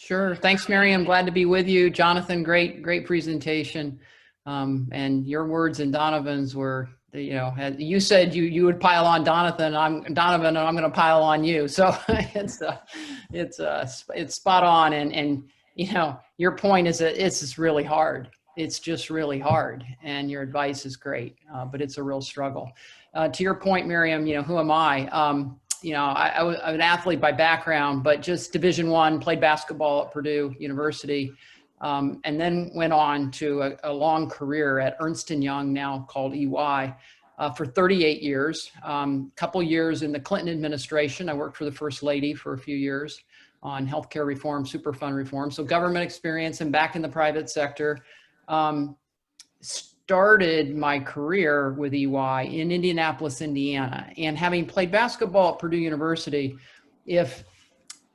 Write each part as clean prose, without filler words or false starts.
Sure. Thanks, Mary. I'm glad to be with you. Jonathan, great presentation. And your words and Donovan's were, you said you would pile on Donovan, and I'm going to pile on you. So it's spot on. And your point is that it's just really hard. It's just really hard. And your advice is great, but it's a real struggle. To your point, Miriam, who am I? I'm an athlete by background, but just Division I, played basketball at Purdue University, and then went on to a long career at Ernst & Young, now called EY, for 38 years. Couple years in the Clinton administration. I worked for the First Lady for a few years on healthcare reform, Superfund reform. So government experience and back in the private sector. Started my career with EY in Indianapolis, Indiana, and having played basketball at Purdue University, the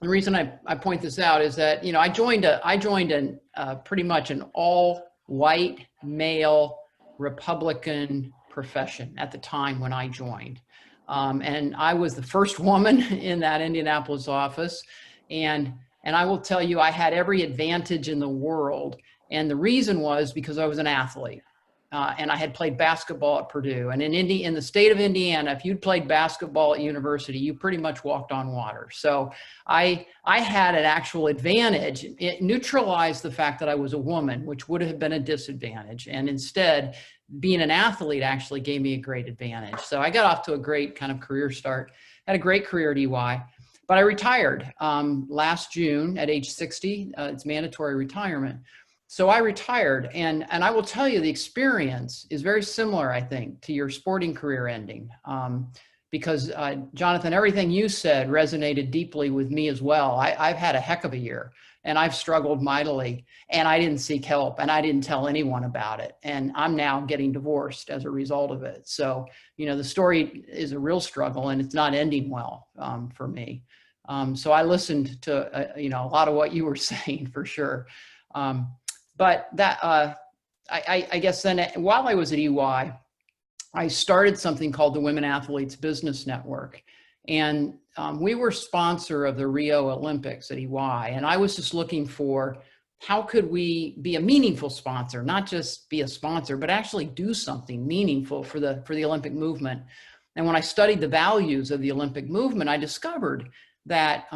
reason I point this out is that, I joined pretty much an all white male Republican profession at the time when I joined. And I was the first woman in that Indianapolis office. And I will tell you, I had every advantage in the world. And the reason was because I was an athlete. And I had played basketball at Purdue. And in the state of Indiana, if you'd played basketball at university, you pretty much walked on water. So I had an actual advantage. It neutralized the fact that I was a woman, which would have been a disadvantage. And instead, being an athlete actually gave me a great advantage. So I got off to a great kind of career start. Had a great career at EY. But I retired last June at age 60. It's mandatory retirement. So I retired, and I will tell you, the experience is very similar, I think, to your sporting career ending. Because Jonathan, everything you said resonated deeply with me as well. I've had a heck of a year, and I've struggled mightily, and I didn't seek help, and I didn't tell anyone about it. And I'm now getting divorced as a result of it. So, the story is a real struggle, and it's not ending well for me. So I listened to, a lot of what you were saying for sure. But that, I guess then while I was at EY, I started something called the Women Athletes Business Network. And we were sponsor of the Rio Olympics at EY. And I was just looking for how could we be a meaningful sponsor, not just be a sponsor, but actually do something meaningful for the Olympic movement. And when I studied the values of the Olympic movement, I discovered that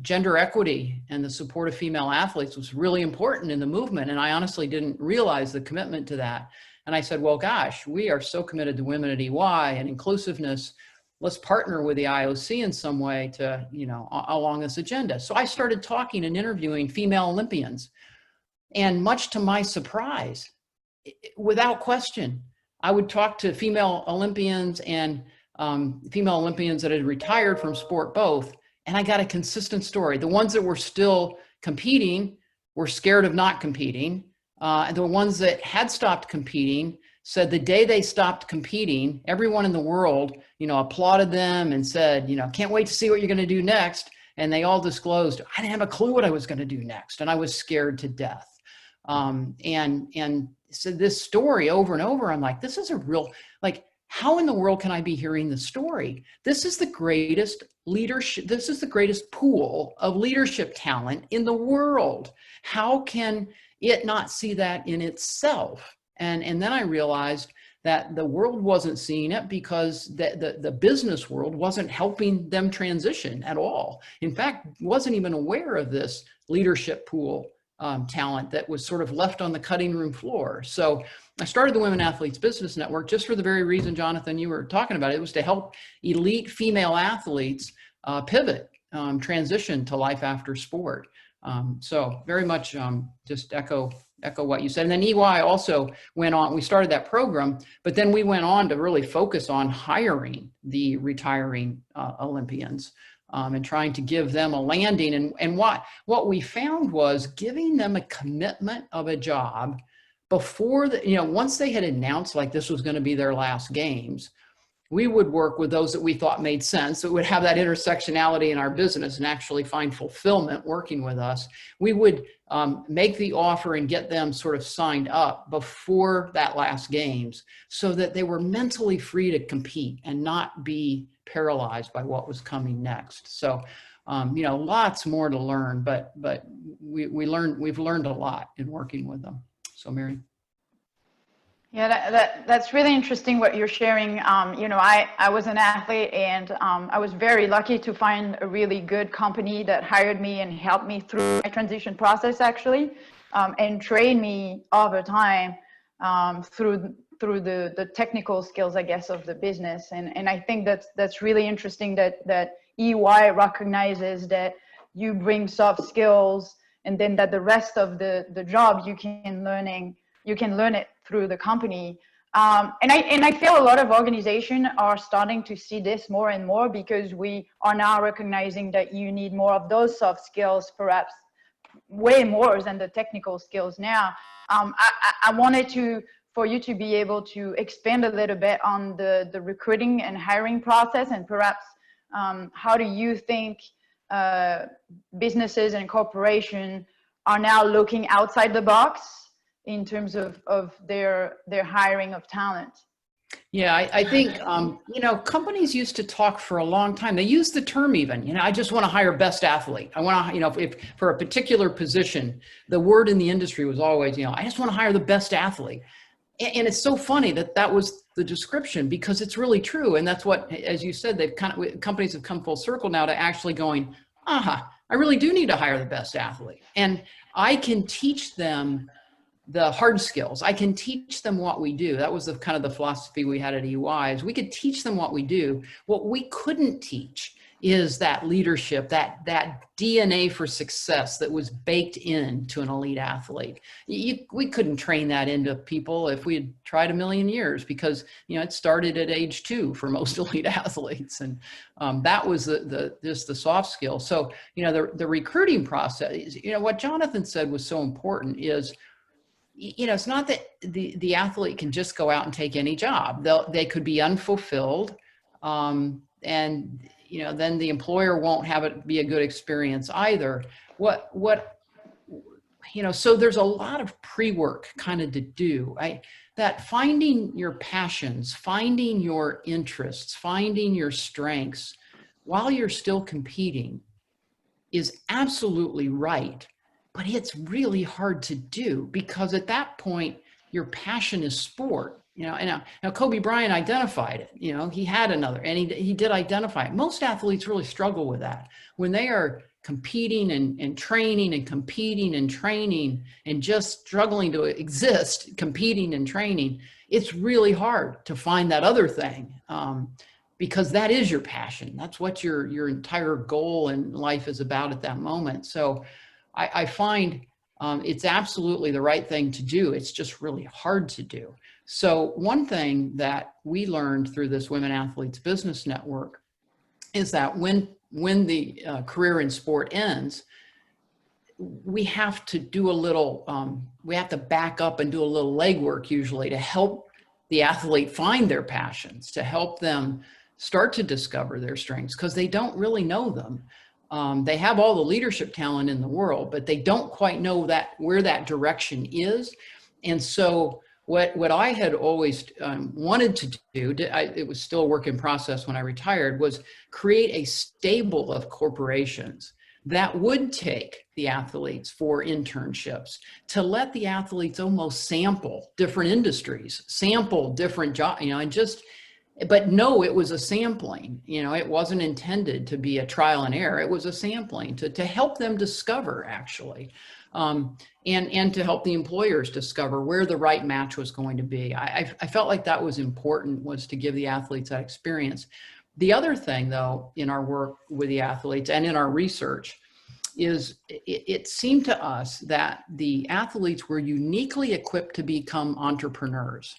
gender equity and the support of female athletes was really important in the movement. And I honestly didn't realize the commitment to that. And I said, well, gosh, we are so committed to women at EY and inclusiveness. Let's partner with the IOC in some way to, along this agenda. So I started talking and interviewing female Olympians. And much to my surprise, without question, I would talk to female Olympians and female Olympians that had retired from sport both. And I got a consistent story. The ones that were still competing were scared of not competing. And the ones that had stopped competing said the day they stopped competing, everyone in the world, applauded them and said, can't wait to see what you're going to do next. And they all disclosed, I didn't have a clue what I was going to do next. And I was scared to death. And so this story over and over, I'm like, this is a real, how in the world can I be hearing the story? This is the greatest leadership. This is the greatest pool of leadership talent in the world. How can it not see that in itself? And then I realized that the world wasn't seeing it because the business world wasn't helping them transition at all. In fact, wasn't even aware of this leadership pool talent that was sort of left on the cutting room floor. So I started the Women Athletes Business Network just for the very reason, Jonathan, you were talking about. It was to help elite female athletes pivot, transition to life after sport. So very much just echo what you said. And then EY also went on, we started that program, but then we went on to really focus on hiring the retiring Olympians. And trying to give them a landing. And what we found was giving them a commitment of a job before once they had announced this was going to be their last games, we would work with those that we thought made sense, that would have that intersectionality in our business and actually find fulfillment working with us. We would make the offer and get them sort of signed up before that last games so that they were mentally free to compete and not be paralyzed by what was coming next. So you know, lots more to learn, but we've learned a lot in working with them. So Mary. Yeah, that's really interesting what you're sharing. You know, I was an athlete, and I was very lucky to find a really good company that hired me and helped me through my transition process, actually, and trained me over time through the technical skills, I guess, of the business. And I think that's really interesting that EY recognizes that you bring soft skills, and then that the rest of the job you can learn it through the company. And I feel a lot of organizations are starting to see this more and more, because we are now recognizing that you need more of those soft skills, perhaps way more than the technical skills now. I wanted for you to be able to expand a little bit on the recruiting and hiring process, and perhaps how do you think businesses and corporations are now looking outside the box in terms of their hiring of talent? Yeah, I think, you know, companies used to talk for a long time. They used the term even, you know, I just want to hire best athlete. I want to, you know, if for a particular position, the word in the industry was always, you know, I just want to hire the best athlete. And it's so funny that that was the description, because it's really true. And that's what, as you said, companies have come full circle now to actually going, aha, I really do need to hire the best athlete. And I can teach them the hard skills. I can teach them what we do. That was the kind of the philosophy we had at EY, is we could teach them what we do. What we couldn't teach is that leadership, that DNA for success that was baked into an elite athlete. We couldn't train that into people if we had tried a million years, because, you know, it started at age 2 for most elite athletes. And that was just the soft skill. So, you know, the recruiting process, you know, what Jonathan said was so important is, you know, it's not that the athlete can just go out and take any job. They could be unfulfilled, and, you know, then the employer won't have it be a good experience either. You know, so there's a lot of pre-work kind of to do. That finding your passions, finding your interests, finding your strengths while you're still competing is absolutely right. But it's really hard to do, because at that point, your passion is sport. You know, and now Kobe Bryant identified it. You know, he had another, and he did identify it. Most athletes really struggle with that when they are competing and training and competing and training and just struggling to exist, competing and training. It's really hard to find that other thing, because that is your passion. That's what your entire goal in life is about at that moment. So I find it's absolutely the right thing to do. It's just really hard to do. So one thing that we learned through this Women Athletes Business Network is that when the career in sport ends, we have to do a little, we have to back up and do a little legwork usually to help the athlete find their passions, to help them start to discover their strengths, because they don't really know them. They have all the leadership talent in the world, but they don't quite know where that direction is. And so what I had always wanted to do, it was still a work in process when I retired, was create a stable of corporations that would take the athletes for internships, to let the athletes almost sample different industries, sample different jobs, you know, and just, but no, it was a sampling. You know, it wasn't intended to be a trial and error. It was a sampling to help them discover, actually, and to help the employers discover where the right match was going to be. I felt like that was important, was to give the athletes that experience. The other thing, though, in our work with the athletes and in our research, is it seemed to us that the athletes were uniquely equipped to become entrepreneurs.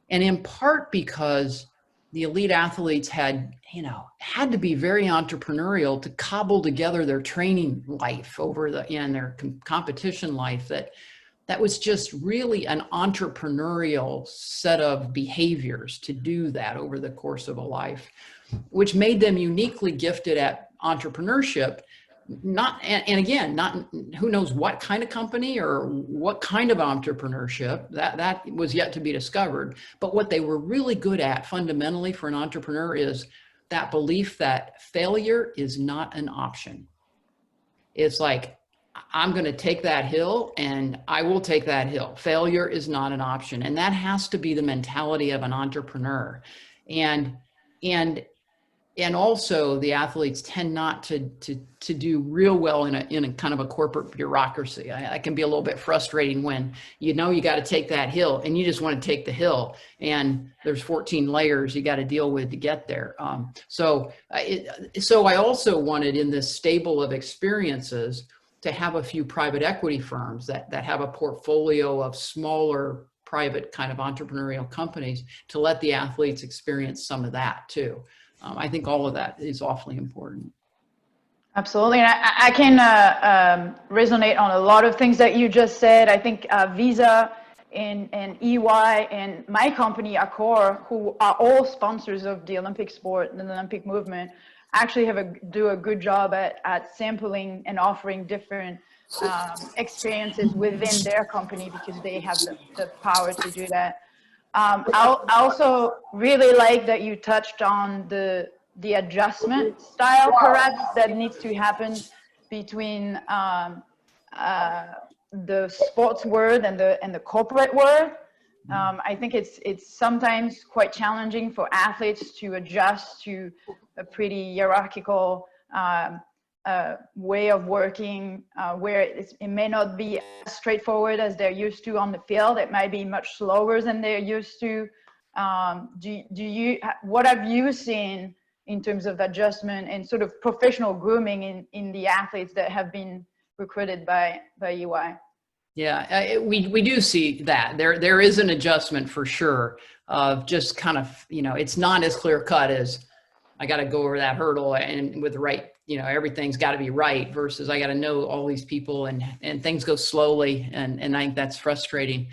And in part because the elite athletes had to be very entrepreneurial to cobble together their training life and their competition life, that was just really an entrepreneurial set of behaviors to do that over the course of a life, which made them uniquely gifted at entrepreneurship. Not who knows what kind of company or what kind of entrepreneurship, that was yet to be discovered. But what they were really good at fundamentally for an entrepreneur is that belief that failure is not an option. It's like, I'm going to take that hill and I will take that hill. Failure is not an option. And that has to be the mentality of an entrepreneur. And, and, and also the athletes tend not to do real well in a kind of a corporate bureaucracy. I can be a little bit frustrating when you got to take that hill and you just want to take the hill and there's 14 layers you got to deal with to get there. So I also wanted in this stable of experiences to have a few private equity firms that have a portfolio of smaller private kind of entrepreneurial companies to let the athletes experience some of that too. I think all of that is awfully important. Absolutely. And I can resonate on a lot of things that you just said. I think Visa and EY and my company, Accor, who are all sponsors of the Olympic sport and the Olympic movement, actually do a good job at sampling and offering different experiences within their company because they have the power to do that. I also really like that you touched on the adjustment style, perhaps, that needs to happen between the sports world and the corporate world. I think it's sometimes quite challenging for athletes to adjust to a pretty hierarchical way of working, where it may not be as straightforward as they're used to on the field. It might be much slower than they're used to. What have you seen in terms of adjustment and sort of professional grooming in the athletes that have been recruited by UI? Yeah, we do see that there is an adjustment for sure of just kind of, it's not as clear cut as I got to go over that hurdle and with the right, everything's got to be right versus I got to know all these people and things go slowly. And I think that's frustrating.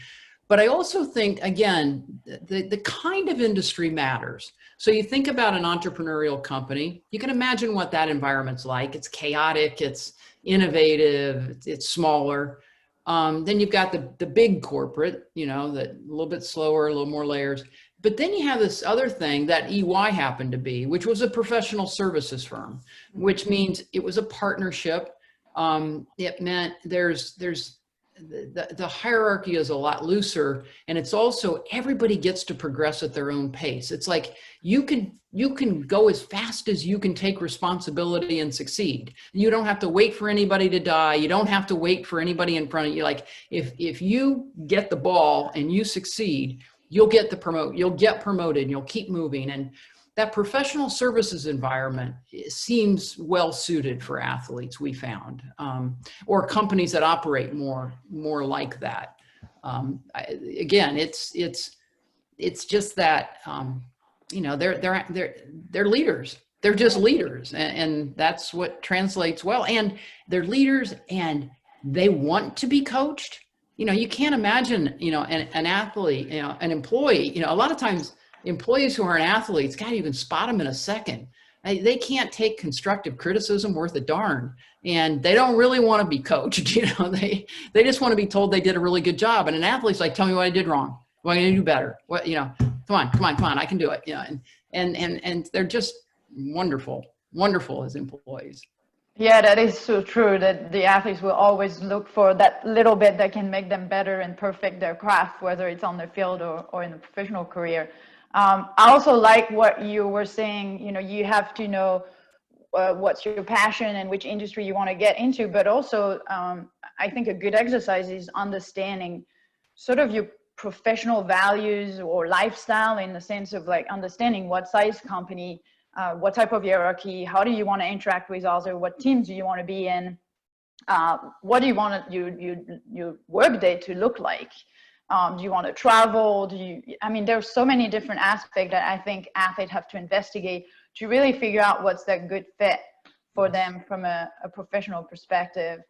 But I also think, again, the kind of industry matters. So you think about an entrepreneurial company, you can imagine what that environment's like. It's chaotic, it's innovative, it's smaller. Then you've got the big corporate, that a little bit slower, a little more layers. But then you have this other thing that EY happened to be, which was a professional services firm, which means it was a partnership. It meant there's the hierarchy is a lot looser, and it's also everybody gets to progress at their own pace. It's like you can go as fast as you can take responsibility and succeed. You don't have to wait for anybody to die. You don't have to wait for anybody in front of you. Like if you get the ball and you succeed, you'll get promoted and you'll keep moving. And that professional services environment seems well suited for athletes, we found, or companies that operate more like that. Again, it's just that, they're leaders. They're just leaders, and that's what translates well. And they're leaders, and they want to be coached. You can't imagine, an athlete, an employee, a lot of times employees who aren't athletes, God, you can spot them in a second. They can't take constructive criticism worth a darn. And they don't really want to be coached. They just want to be told they did a really good job. And an athlete's like, tell me what I did wrong. What am I going to do better? What, come on, I can do it. And they're just wonderful as employees. Yeah, that is so true, that the athletes will always look for that little bit that can make them better and perfect their craft, whether it's on the field or in the professional career. I also like what you were saying, you have to know what's your passion and which industry you want to get into, but also I think a good exercise is understanding sort of your professional values or lifestyle, in the sense of like understanding what size company, what type of hierarchy, how do you want to interact with others, what teams do you want to be in, what do you want your work day to look like, do you want to travel, there's so many different aspects that I think athletes have to investigate to really figure out what's that good fit for them from a professional perspective.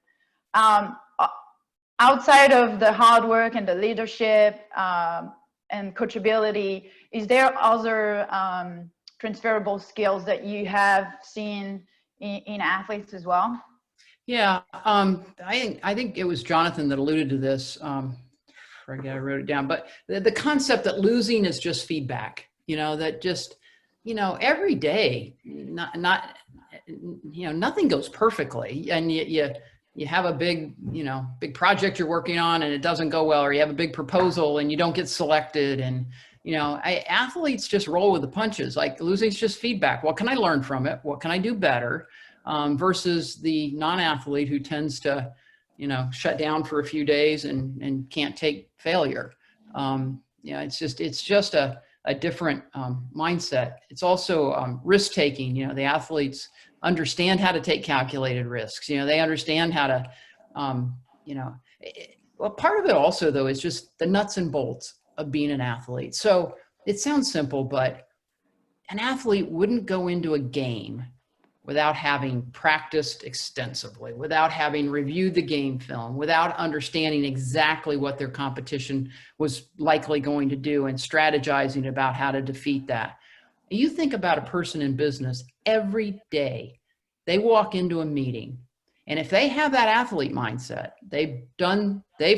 Outside of the hard work and the leadership and coachability, is there other transferable skills that you have seen in athletes as well? Yeah, I think it was Jonathan that alluded to this. I wrote it down, but the concept that losing is just feedback, that just every day, nothing goes perfectly, and you have a big project you're working on and it doesn't go well, or you have a big proposal and you don't get selected. And, athletes just roll with the punches. Like, losing is just feedback. What can I learn from it? What can I do better? Versus the non-athlete who tends to, shut down for a few days and can't take failure. It's just a different mindset. It's also risk taking. The athletes understand how to take calculated risks. They understand how to, well, part of it also, though, is just the nuts and bolts of being an athlete. So it sounds simple, but an athlete wouldn't go into a game without having practiced extensively, without having reviewed the game film, without understanding exactly what their competition was likely going to do and strategizing about how to defeat that. You think about a person in business every day. They walk into a meeting, and if they have that athlete mindset, they've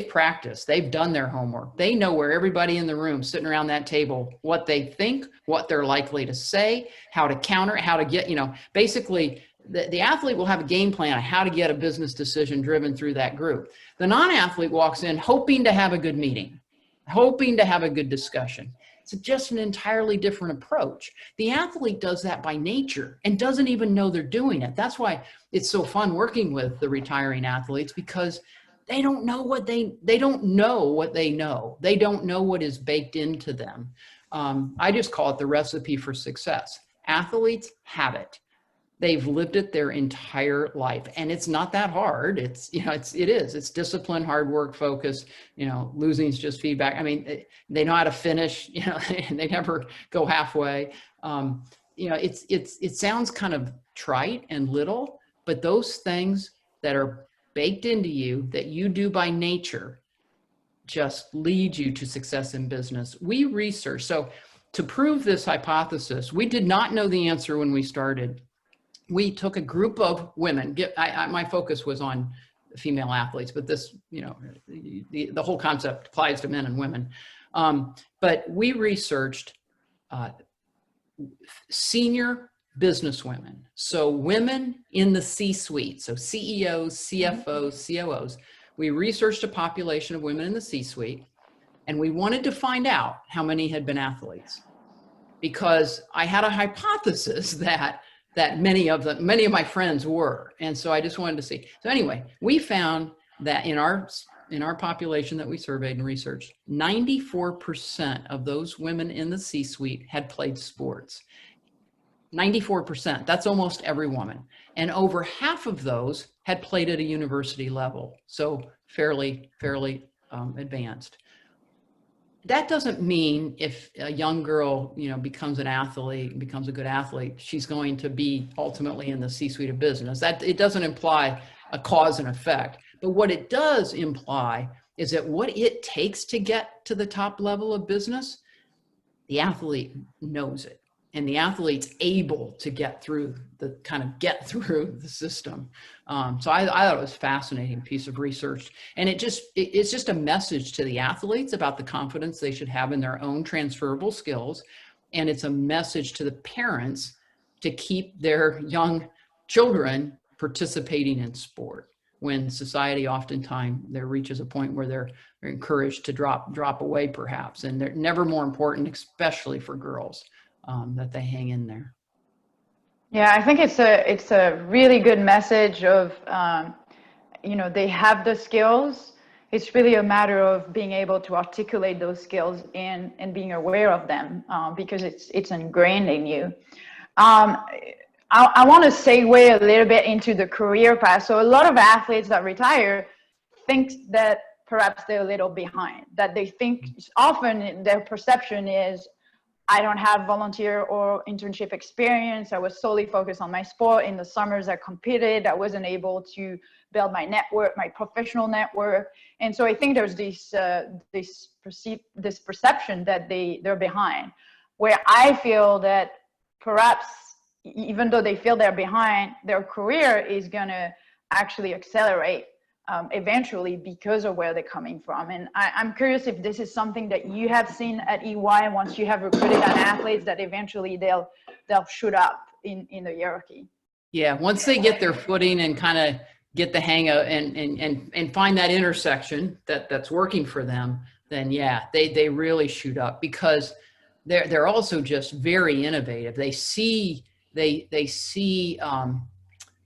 practiced, they've done their homework. They know where everybody in the room sitting around that table, what they think, what they're likely to say, how to counter, how to get, basically the athlete will have a game plan on how to get a business decision driven through that group. The non-athlete walks in hoping to have a good meeting, hoping to have a good discussion. It's just an entirely different approach. The athlete does that by nature and doesn't even know they're doing it. That's why it's so fun working with the retiring athletes, because they don't know what they don't know what they know. They don't know what is baked into them. I just call it the recipe for success. Athletes have it. They've lived it their entire life, and it's not that hard. It's discipline, hard work, focus. Losing is just feedback. I mean, they know how to finish. They never go halfway. It sounds kind of trite and little, but those things that are baked into you that you do by nature just lead you to success in business. We research. So to prove this hypothesis, we did not know the answer when we started. We took a group of women. My focus was on female athletes, but this, the whole concept applies to men and women. But we researched senior business women. So women in the C-suite, so CEOs, CFOs, COOs. We researched a population of women in the C-suite, and we wanted to find out how many had been athletes, because I had a hypothesis that many of my friends were. And so I just wanted to see. So anyway, we found that in our population that we surveyed and researched, 94% of those women in the C-suite had played sports. 94%, that's almost every woman. And over half of those had played at a university level. So fairly advanced. That doesn't mean if a young girl, becomes an athlete, becomes a good athlete, she's going to be ultimately in the C-suite of business. That it doesn't imply a cause and effect. But what it does imply is that what it takes to get to the top level of business, the athlete knows it. And the athlete's able to get through the system. So I thought it was a fascinating piece of research. And it's just a message to the athletes about the confidence they should have in their own transferable skills. And it's a message to the parents to keep their young children participating in sport, when society oftentimes there reaches a point where they're encouraged to drop away perhaps. And they're never more important, especially for girls. That they hang in there. Yeah, I think it's a really good message of, they have the skills. It's really a matter of being able to articulate those skills and being aware of them, because it's ingrained in you. I want to segue a little bit into the career path. So a lot of athletes that retire think that perhaps they're a little behind, that they think often their perception is, I don't have volunteer or internship experience. I was solely focused on my sport. In the summers I competed. I wasn't able to build my network, my professional network. And so I think there's this perception that they're behind, where I feel that perhaps even though they feel they're behind, their career is going to actually accelerate eventually because of where they're coming from. And I'm curious if this is something that you have seen at EY once you have recruited an athlete, that eventually they'll shoot up in the hierarchy. Yeah, once they get their footing and kind of get the hang of and find that intersection that's working for them, then yeah, they really shoot up, because they're also just very innovative. They see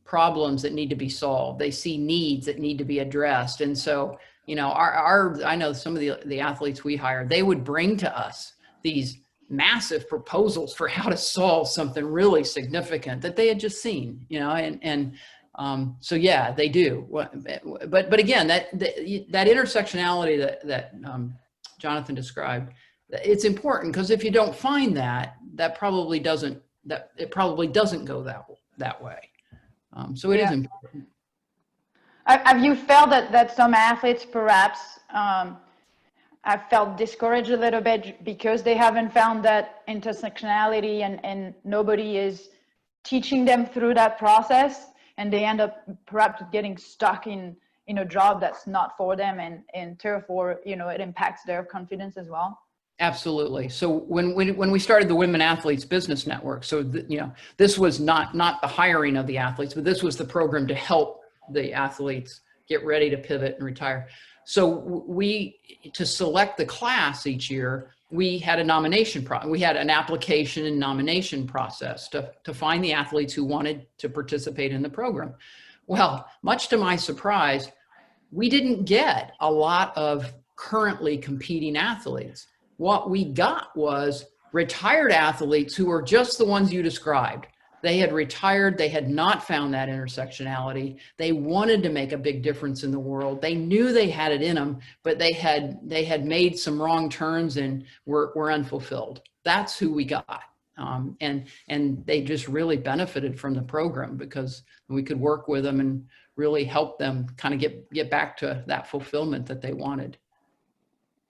problems that need to be solved. They see needs that need to be addressed. And so, I know some of the athletes we hire, they would bring to us these massive proposals for how to solve something really significant that they had just seen, so yeah, they do. But again, that intersectionality that Jonathan described, it's important, because if you don't find that, it probably doesn't go that way. So it is important. Have you felt that some athletes perhaps have felt discouraged a little bit because they haven't found that intersectionality and nobody is teaching them through that process, and they end up perhaps getting stuck in a job that's not for them, and therefore, it impacts their confidence as well? Absolutely. So when we started the Women Athletes Business Network, so this was not the hiring of the athletes, but this was the program to help the athletes get ready to pivot and retire. So to select the class each year, we had a nomination process. We had an application and nomination process to find the athletes who wanted to participate in the program. Well, much to my surprise, we didn't get a lot of currently competing athletes. What we got was retired athletes who were just the ones you described. They had retired. They had not found that intersectionality. They wanted to make a big difference in the world. They knew they had it in them, but they had made some wrong turns and were unfulfilled. That's who we got. And they just really benefited from the program, because we could work with them and really help them kind of get back to that fulfillment that they wanted.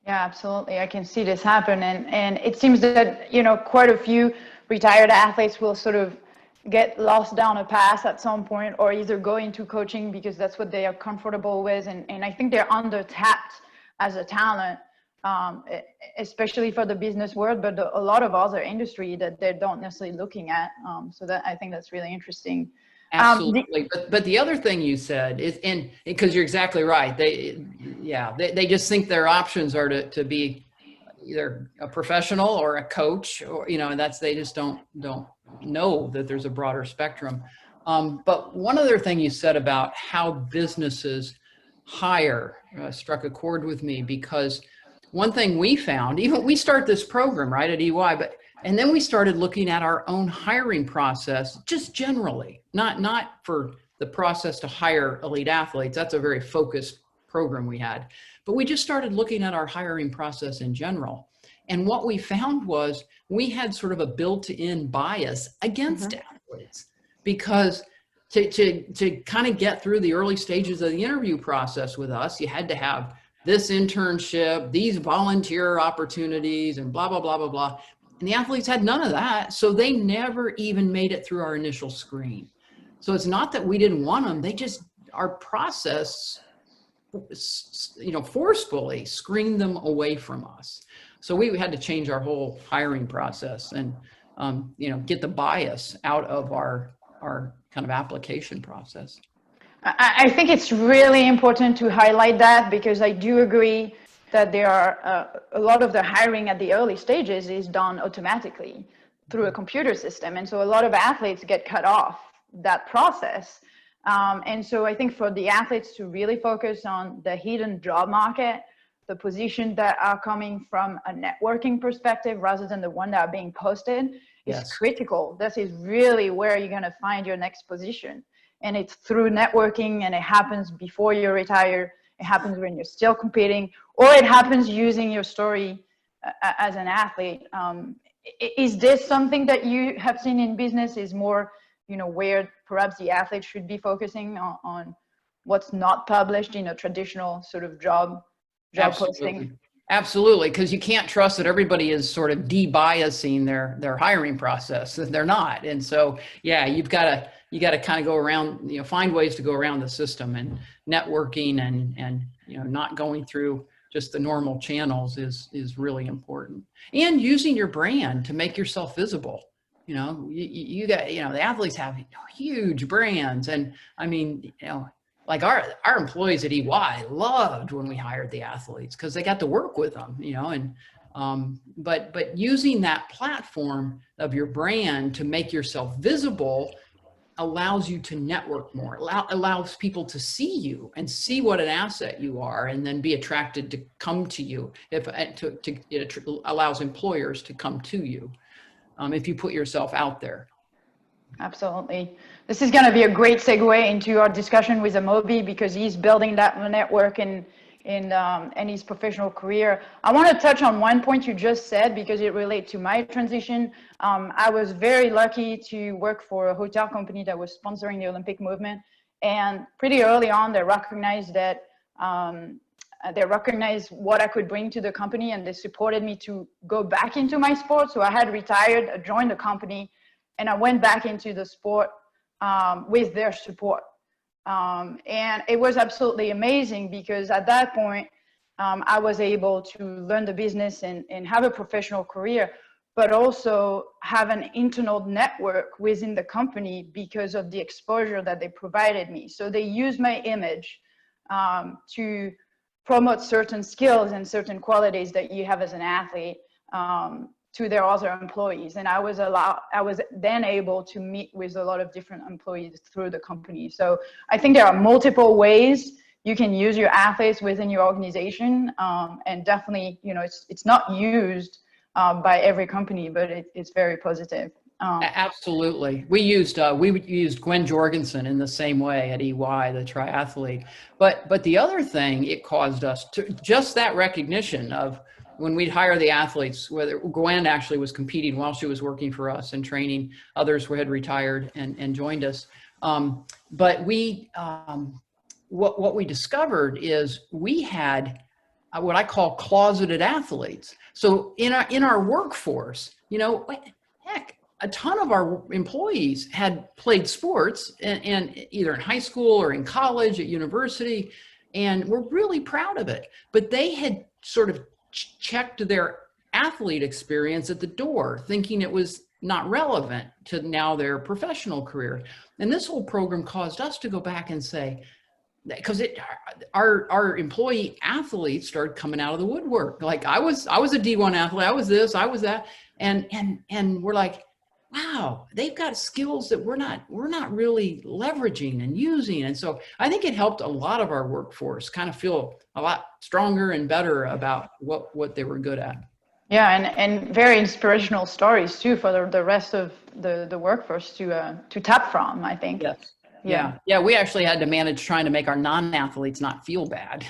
Yeah, absolutely. I can see this happen. And it seems that, quite a few retired athletes will sort of get lost down a path at some point, or either go into coaching because that's what they are comfortable with. And I think they're under-tapped as a talent, especially for the business world, but a lot of other industry that they don't necessarily looking at. So that, I think that's really interesting. Absolutely. But the other thing you said is, and because you're exactly right, they just think their options are to be either a professional or a coach, or, they just don't know that there's a broader spectrum. But one other thing you said about how businesses hire struck a chord with me, because one thing we found, even we start this program right at EY, and then we started looking at our own hiring process, just generally, not for the process to hire elite athletes. That's a very focused program we had, but we just started looking at our hiring process in general. And what we found was we had sort of a built-in bias against athletes, because to kind of get through the early stages of the interview process with us, you had to have this internship, these volunteer opportunities, and blah, blah, blah, blah, blah. And the athletes had none of that. So they never even made it through our initial screen. So it's not that we didn't want them. Our process, forcefully screened them away from us. So we had to change our whole hiring process and, get the bias out of our kind of application process. I think it's really important to highlight that, because I do agree that there are a lot of the hiring at the early stages is done automatically through a computer system. And so a lot of athletes get cut off that process. And so I think for the athletes to really focus on the hidden job market, the positions that are coming from a networking perspective rather than the one that are being posted is critical. This is really where you're going to find your next position. And it's through networking, and it happens before you retire. It happens when you're still competing, or it happens using your story as an athlete. Is this something that you have seen in business, is more, where perhaps the athlete should be focusing on what's not published in a traditional sort of job posting? Absolutely, because you can't trust that everybody is sort of de-biasing their hiring process. They're not. And so, yeah, you've got you got to kind of go around, find ways to go around the system, and networking and not going through just the normal channels is really important. And using your brand to make yourself visible. You got, the athletes have huge brands. And I mean, like our employees at EY loved when we hired the athletes because they got to work with them, but using that platform of your brand to make yourself visible allows you to network more, allows people to see you and see what an asset you are, and then be attracted to come to you. It allows employers to come to you if you put yourself out there. Absolutely. This is going to be a great segue into our discussion with Amobi, because he's building that network in his professional career. I want to touch on one point you just said, because it relates to my transition. I was very lucky to work for a hotel company that was sponsoring the Olympic movement. And pretty early on, they recognized that they recognized what I could bring to the company, and they supported me to go back into my sport. So I had retired, I joined the company, and I went back into the sport with their support. And it was absolutely amazing, because at that point, I was able to learn the business and have a professional career, but also have an internal network within the company because of the exposure that they provided me. So they used my image to promote certain skills and certain qualities that you have as an athlete to their other employees. And I was then able to meet with a lot of different employees through the company. So I think there are multiple ways you can use your athletes within your organization. And definitely, it's not used by every company, but it's very positive. Absolutely. We used Gwen Jorgensen in the same way at EY, the triathlete. But the other thing it caused us to, just that recognition of when we'd hire the athletes, whether Gwen actually was competing while she was working for us and training, others who had retired and joined us. But what we discovered is we had what I call closeted athletes. So in our workforce, heck, a ton of our employees had played sports and either in high school or in college, at university, and we're really proud of it. But they had sort of checked their athlete experience at the door, thinking it was not relevant to now their professional career. And this whole program caused us to go back and say, because our employee athletes started coming out of the woodwork. Like I was a D1 athlete, I was this, I was that, and we're like, wow, they've got skills that we're not really leveraging and using. And so I think it helped a lot of our workforce kind of feel a lot stronger and better about what they were good at. Yeah, and very inspirational stories too for the rest of the workforce to tap from, I think. Yes. Yeah. We actually had to manage trying to make our non-athletes not feel bad.